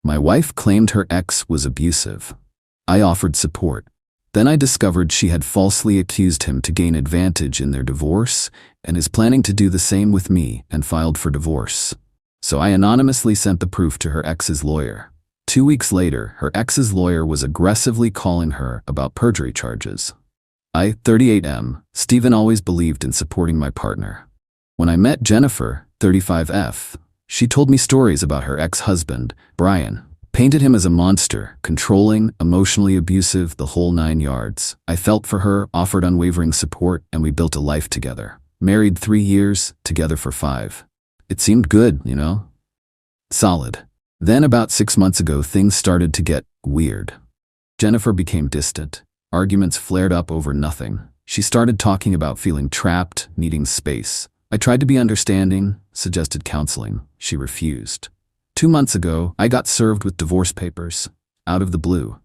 My wife claimed her ex was abusive. I offered support. Then I discovered she had falsely accused him to gain advantage in their divorce and is planning to do the same with me and filed for divorce. So I anonymously sent the proof to her ex's lawyer. 2 weeks later, her ex's lawyer was aggressively calling her about perjury charges. I, 38M, Stephen, always believed in supporting my partner. When I met Jennifer, 35F, she told me stories about her ex-husband, Brian. Painted him as a monster, controlling, emotionally abusive, the whole 9 yards. I felt for her, offered unwavering support, and we built a life together. Married 3 years, together for 5. It seemed good, you know? Solid. Then about 6 months ago, things started to get weird. Jennifer became distant. Arguments flared up over nothing. She started talking about feeling trapped, needing space. I tried to be understanding, suggested counseling. She refused. 2 months ago, I got served with divorce papers. Out of the blue.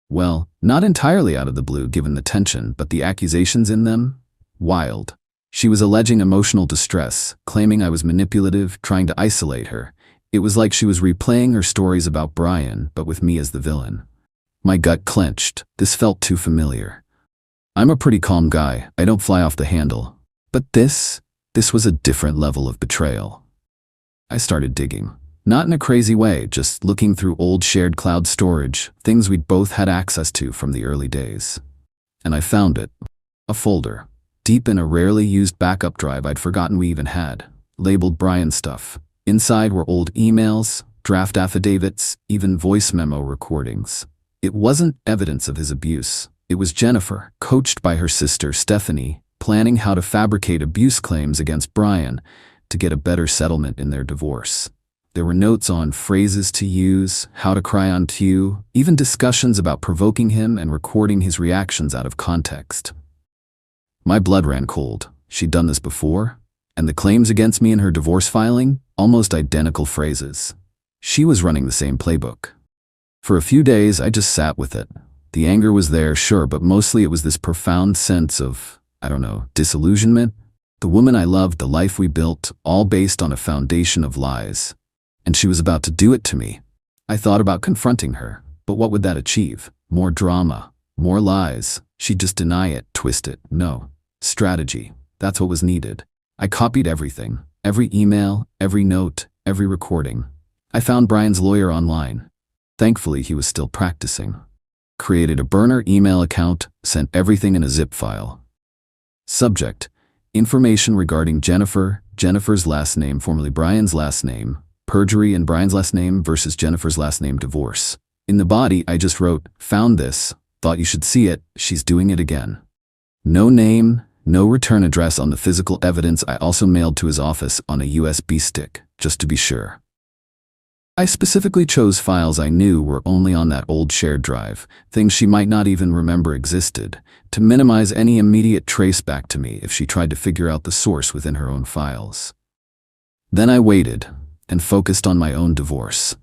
Well, not entirely out of the blue given the tension, but the accusations in them? Wild. She was alleging emotional distress, claiming I was manipulative, trying to isolate her. It was like she was replaying her stories about Brian, but with me as the villain. My gut clenched. This felt too familiar. I'm a pretty calm guy. I don't fly off the handle. But this was a different level of betrayal. I started digging. Not in a crazy way, just looking through old shared cloud storage, things we'd both had access to from the early days. And I found it. A folder. Deep in a rarely used backup drive I'd forgotten we even had. Labeled Brian stuff. Inside were old emails, draft affidavits, even voice memo recordings. It wasn't evidence of his abuse. It was Jennifer, coached by her sister Stephanie, planning how to fabricate abuse claims against Brian to get a better settlement in their divorce. There were notes on phrases to use, how to cry on cue, even discussions about provoking him and recording his reactions out of context. My blood ran cold. She'd done this before, and the claims against me in her divorce filing, almost identical phrases. She was running the same playbook. For a few days, I just sat with it. The anger was there, sure, but mostly it was this profound sense of, disillusionment. The woman I loved, the life we built, all based on a foundation of lies. And she was about to do it to me. I thought about confronting her, but what would that achieve? More drama, more lies. She'd just deny it, twist it. No. Strategy. That's what was needed. I copied everything. Every email, every note, every recording. I found Brian's lawyer online. Thankfully, he was still practicing. Created a burner email account, sent everything in a zip file. Subject: information regarding Jennifer, Jennifer's last name, formerly Brian's last name, perjury and Brian's last name versus Jennifer's last name, divorce. In the body, I just wrote, found this, thought you should see it, she's doing it again. No name, no return address on the physical evidence. I also mailed to his office on a USB stick, just to be sure. I specifically chose files I knew were only on that old shared drive, things she might not even remember existed, to minimize any immediate trace back to me if she tried to figure out the source within her own files. Then I waited and focused on my own divorce.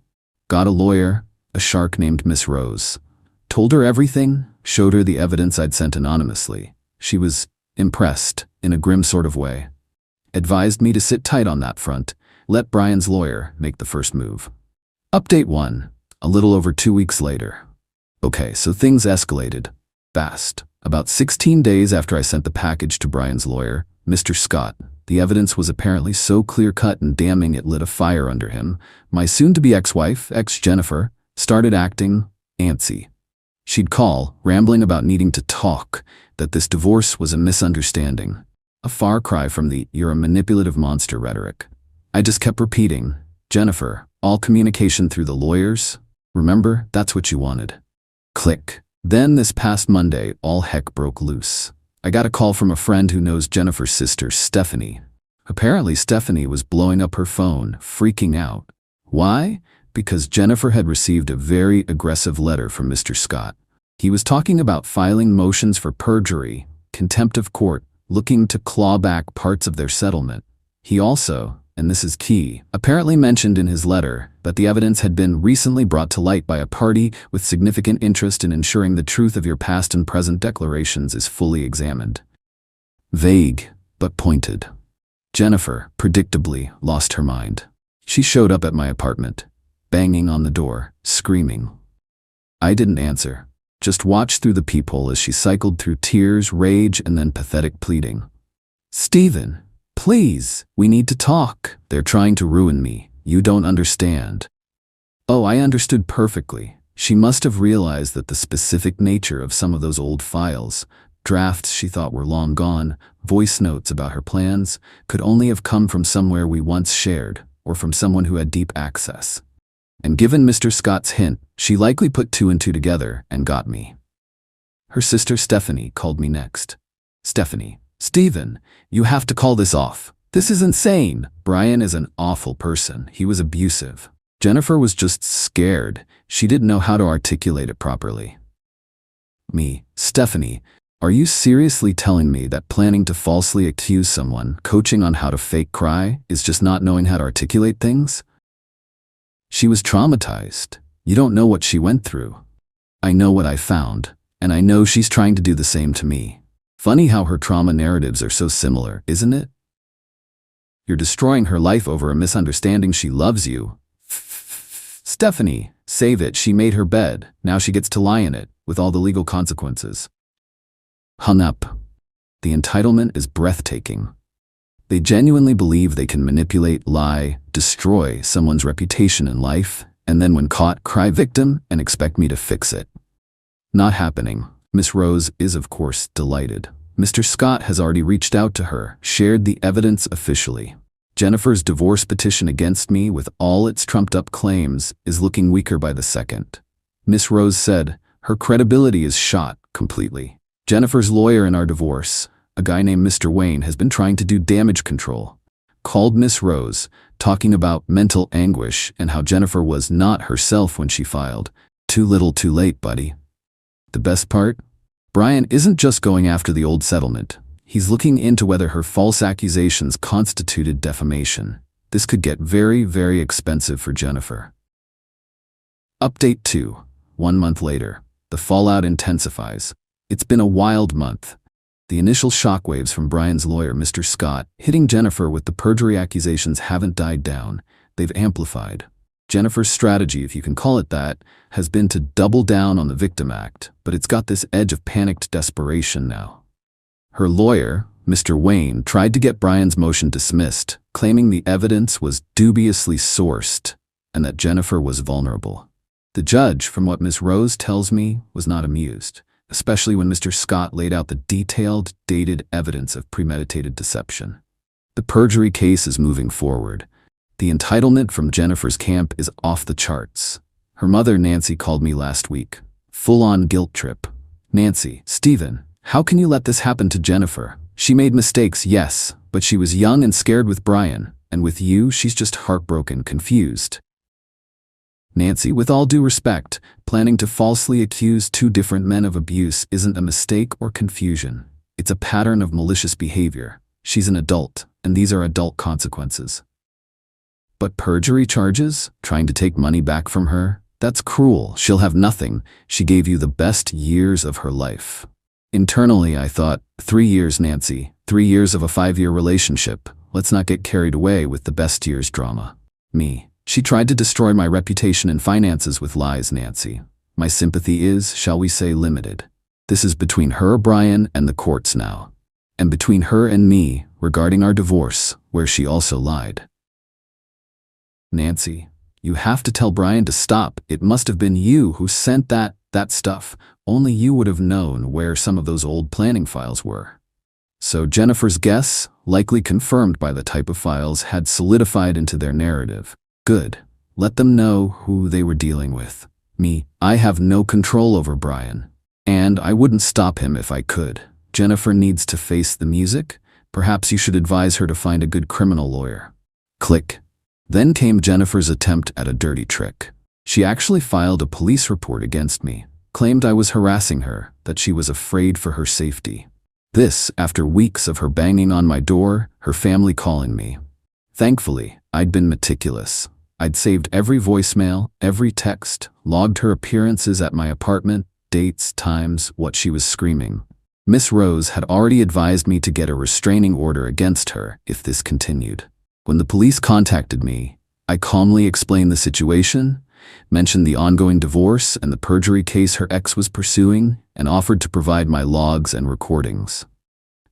Got a lawyer, a shark named Miss Rose. Told her everything, showed her the evidence I'd sent anonymously. She was impressed, in a grim sort of way. Advised me to sit tight on that front, let Brian's lawyer make the first move. Update 1, a little over 2 weeks later. Okay, so things escalated. Fast. About 16 days after I sent the package to Brian's lawyer, Mr. Scott, the evidence was apparently so clear-cut and damning it lit a fire under him. My soon-to-be ex-wife, ex-Jennifer, started acting antsy. She'd call, rambling about needing to talk, that this divorce was a misunderstanding. A far cry from the "you're a manipulative monster" rhetoric. I just kept repeating, Jennifer, all communication through the lawyers. Remember, that's what you wanted. Click. Then this past Monday, all heck broke loose. I got a call from a friend who knows Jennifer's sister, Stephanie. Apparently, Stephanie was blowing up her phone, freaking out. Why? Because Jennifer had received a very aggressive letter from Mr. Scott. He was talking about filing motions for perjury, contempt of court, looking to claw back parts of their settlement. He also, and this is key, apparently mentioned in his letter that the evidence had been recently brought to light by a party with significant interest in ensuring the truth of your past and present declarations is fully examined. Vague, but pointed. Jennifer, predictably, lost her mind. She showed up at my apartment. banging on the door, screaming. I didn't answer, just watched through the peephole as she cycled through tears, rage, and then pathetic pleading. "Stephen, please, we need to talk. They're trying to ruin me. You don't understand." Oh, I understood perfectly. She must have realized that the specific nature of some of those old files, drafts she thought were long gone, voice notes about her plans, could only have come from somewhere we once shared, or from someone who had deep access. And given Mr. Scott's hint, she likely put two and two together and got me. Her sister Stephanie called me next. "Stephanie, Stephen, you have to call this off. This is insane. Brian is an awful person. He was abusive." Jennifer was just scared. She didn't know how to articulate it properly. Me, "Stephanie, are you seriously telling me that planning to falsely accuse someone, coaching on how to fake cry, is just not knowing how to articulate things? She was traumatized. You don't know what she went through. I know what I found, and I know she's trying to do the same to me. Funny how her trauma narratives are so similar, isn't it? You're destroying her life over a misunderstanding. She loves you." "Stephanie, save it. She made her bed. Now she gets to lie in it, with all the legal consequences." Hung up. The entitlement is breathtaking. They genuinely believe they can manipulate, lie, destroy someone's reputation in life, and then when caught, cry victim and expect me to fix it. Not happening. Miss Rose is, of course, delighted. Mr. Scott has already reached out to her, shared the evidence officially. Jennifer's divorce petition against me, with all its trumped-up claims, is looking weaker by the second. Miss Rose said her credibility is shot completely. Jennifer's lawyer in our divorce, a guy named Mr. Wayne, has been trying to do damage control. Called Miss Rose, talking about mental anguish and how Jennifer was not herself when she filed. Too little too late, buddy. The best part? Brian isn't just going after the old settlement. He's looking into whether her false accusations constituted defamation. This could get very, very expensive for Jennifer. Update 2. 1 month later. The fallout intensifies. It's been a wild month. The initial shockwaves from Brian's lawyer, Mr. Scott, hitting Jennifer with the perjury accusations haven't died down. They've amplified. Jennifer's strategy, if you can call it that, has been to double down on the victim act, but it's got this edge of panicked desperation now. Her lawyer, Mr. Wayne, tried to get Brian's motion dismissed, claiming the evidence was dubiously sourced and that Jennifer was vulnerable. The judge, from what Miss Rose tells me, was not amused, especially when Mr. Scott laid out the detailed, dated evidence of premeditated deception. The perjury case is moving forward. The entitlement from Jennifer's camp is off the charts. Her mother, Nancy, called me last week. Full-on guilt trip. "Nancy, Stephen, how can you let this happen to Jennifer? She made mistakes, yes, but she was young and scared with Brian, and with you, she's just heartbroken, confused." Nancy, with all due respect, planning to falsely accuse two different men of abuse isn't a mistake or confusion. It's a pattern of malicious behavior. She's an adult, and these are adult consequences. But perjury charges? Trying to take money back from her? That's cruel. She'll have nothing. She gave you the best years of her life. Internally, I thought, 3 years, Nancy. 3 years of a 5-year relationship. Let's not get carried away with the best years drama. Me. She tried to destroy my reputation and finances with lies, Nancy. My sympathy is, shall we say, limited. This is between her, Brian, and the courts now. And between her and me, regarding our divorce, where she also lied. Nancy, you have to tell Brian to stop. It must have been you who sent that stuff. Only you would have known where some of those old planning files were. So Jennifer's guess, likely confirmed by the type of files, had solidified into their narrative. Good. Let them know who they were dealing with. Me, I have no control over Brian. And I wouldn't stop him if I could. Jennifer needs to face the music. Perhaps you should advise her to find a good criminal lawyer. Click. Then came Jennifer's attempt at a dirty trick. She actually filed a police report against me, claimed I was harassing her, that she was afraid for her safety. This, after weeks of her banging on my door, her family calling me. Thankfully, I'd been meticulous. I'd saved every voicemail, every text, logged her appearances at my apartment, dates, times, what she was screaming. Miss Rose had already advised me to get a restraining order against her if this continued. When the police contacted me, I calmly explained the situation, mentioned the ongoing divorce and the perjury case her ex was pursuing, and offered to provide my logs and recordings.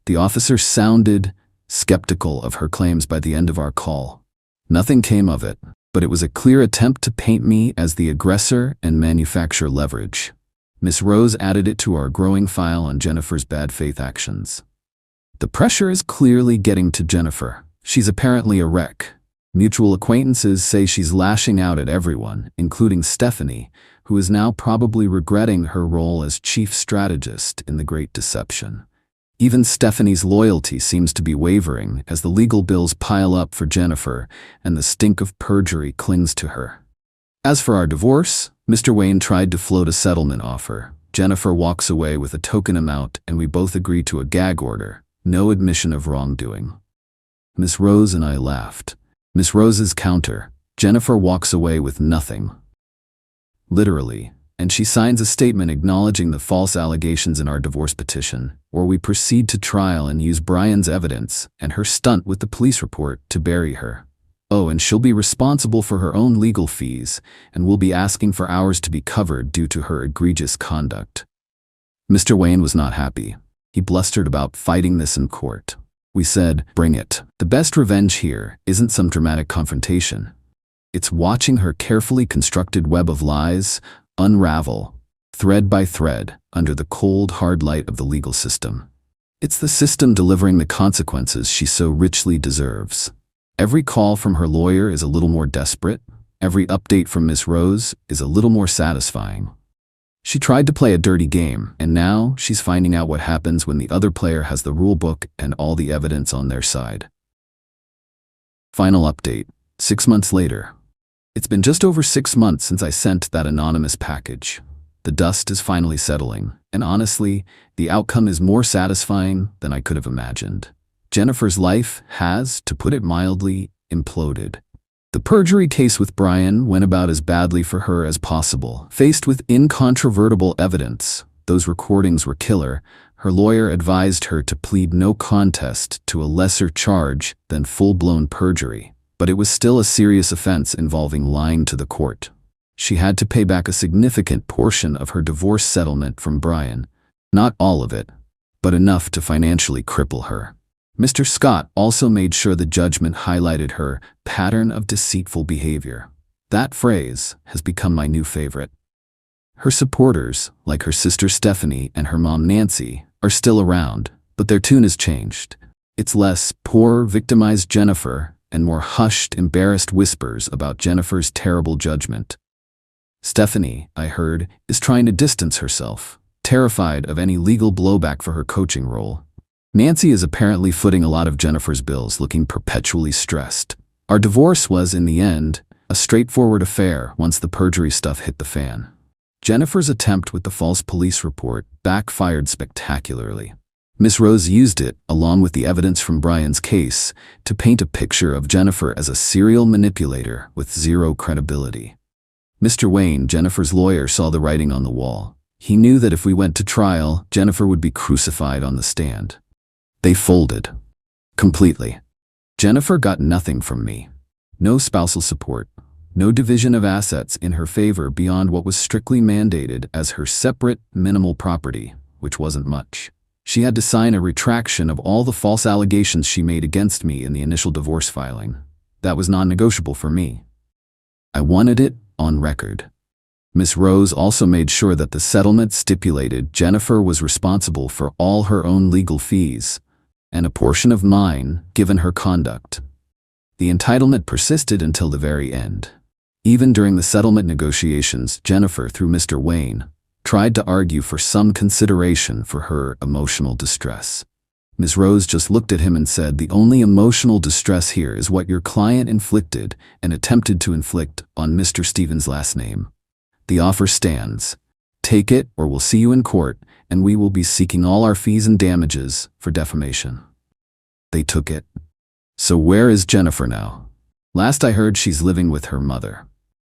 The officer sounded skeptical of her claims by the end of our call. Nothing came of it, but it was a clear attempt to paint me as the aggressor and manufacture leverage. Miss Rose added it to our growing file on Jennifer's bad faith actions. The pressure is clearly getting to Jennifer. She's apparently a wreck. Mutual acquaintances say she's lashing out at everyone, including Stephanie, who is now probably regretting her role as chief strategist in the Great Deception. Even Stephanie's loyalty seems to be wavering as the legal bills pile up for Jennifer and the stink of perjury clings to her. As for our divorce, Mr. Wayne tried to float a settlement offer. Jennifer walks away with a token amount and we both agree to a gag order, no admission of wrongdoing. Miss Rose and I laughed. Miss Rose's counter, Jennifer walks away with nothing. Literally. And she signs a statement acknowledging the false allegations in our divorce petition, or we proceed to trial and use Brian's evidence and her stunt with the police report to bury her. Oh, and she'll be responsible for her own legal fees, and we'll be asking for ours to be covered due to her egregious conduct. Mr. Wayne was not happy. He blustered about fighting this in court. We said, bring it. The best revenge here isn't some dramatic confrontation. It's watching her carefully constructed web of lies unravel, thread by thread, under the cold, hard light of the legal system. It's the system delivering the consequences she so richly deserves. Every call from her lawyer is a little more desperate. Every update from Miss Rose is a little more satisfying. She tried to play a dirty game, and now she's finding out what happens when the other player has the rule book and all the evidence on their side. Final update, 6 months later. It's been just over 6 months since I sent that anonymous package. The dust is finally settling, and honestly, the outcome is more satisfying than I could have imagined. Jennifer's life has, to put it mildly, imploded. The perjury case with Brian went about as badly for her as possible. Faced with incontrovertible evidence, those recordings were killer, her lawyer advised her to plead no contest to a lesser charge than full-blown perjury. But it was still a serious offense involving lying to the court. She had to pay back a significant portion of her divorce settlement from Brian. Not all of it, but enough to financially cripple her. Mr. Scott also made sure the judgment highlighted her pattern of deceitful behavior. That phrase has become my new favorite. Her supporters, like her sister Stephanie and her mom Nancy, are still around, but their tune has changed. It's less poor, victimized Jennifer and more hushed, embarrassed whispers about Jennifer's terrible judgment. Stephanie, I heard, is trying to distance herself, terrified of any legal blowback for her coaching role. Nancy is apparently footing a lot of Jennifer's bills, looking perpetually stressed. Our divorce was, in the end, a straightforward affair once the perjury stuff hit the fan. Jennifer's attempt with the false police report backfired spectacularly. Miss Rose used it, along with the evidence from Brian's case, to paint a picture of Jennifer as a serial manipulator with zero credibility. Mr. Wayne, Jennifer's lawyer, saw the writing on the wall. He knew that if we went to trial, Jennifer would be crucified on the stand. They folded. Completely. Jennifer got nothing from me. No spousal support. No division of assets in her favor beyond what was strictly mandated as her separate, minimal property, which wasn't much. She had to sign a retraction of all the false allegations she made against me in the initial divorce filing. That was non-negotiable for me. I wanted it on record. Miss Rose also made sure that the settlement stipulated Jennifer was responsible for all her own legal fees, and a portion of mine given her conduct. The entitlement persisted until the very end. Even during the settlement negotiations, Jennifer, through Mr. Wayne, tried to argue for some consideration for her emotional distress. Ms. Rose just looked at him and said, "The only emotional distress here is what your client inflicted and attempted to inflict on Mr. Stevens' last name. The offer stands. Take it or we'll see you in court and we will be seeking all our fees and damages for defamation." They took it. So where is Jennifer now? Last I heard, she's living with her mother.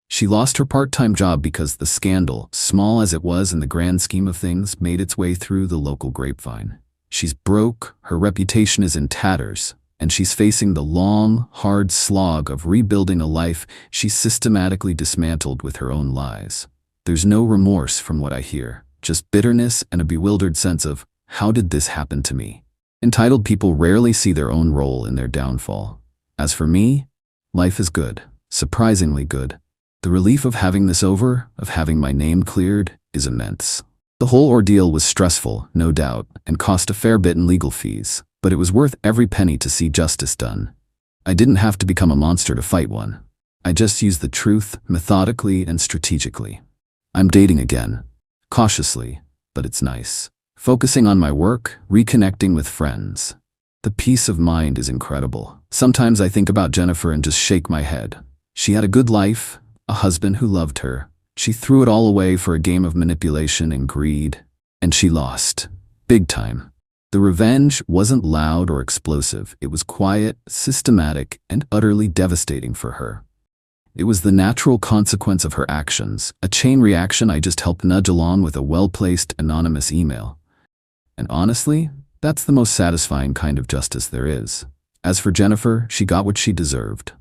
She lost her part-time job because the scandal, small as it was in the grand scheme of things, made its way through the local grapevine. She's broke, her reputation is in tatters, and she's facing the long, hard slog of rebuilding a life she systematically dismantled with her own lies. There's no remorse from what I hear, just bitterness and a bewildered sense of, how did this happen to me? Entitled people rarely see their own role in their downfall. As for me, life is good, surprisingly good. The relief of having this over, of having my name cleared, is immense. The whole ordeal was stressful, no doubt, and cost a fair bit in legal fees, but it was worth every penny to see justice done. I didn't have to become a monster to fight one. I just used the truth methodically and strategically. I'm dating again. Cautiously, but it's nice. Focusing on my work, reconnecting with friends. The peace of mind is incredible. Sometimes I think about Jennifer and just shake my head. She had a good life, a husband who loved her. She threw it all away for a game of manipulation and greed, and she lost. Big time. The revenge wasn't loud or explosive. It was quiet, systematic, and utterly devastating for her. It was the natural consequence of her actions, a chain reaction I just helped nudge along with a well-placed anonymous email. And honestly, that's the most satisfying kind of justice there is. As for Jennifer, she got what she deserved.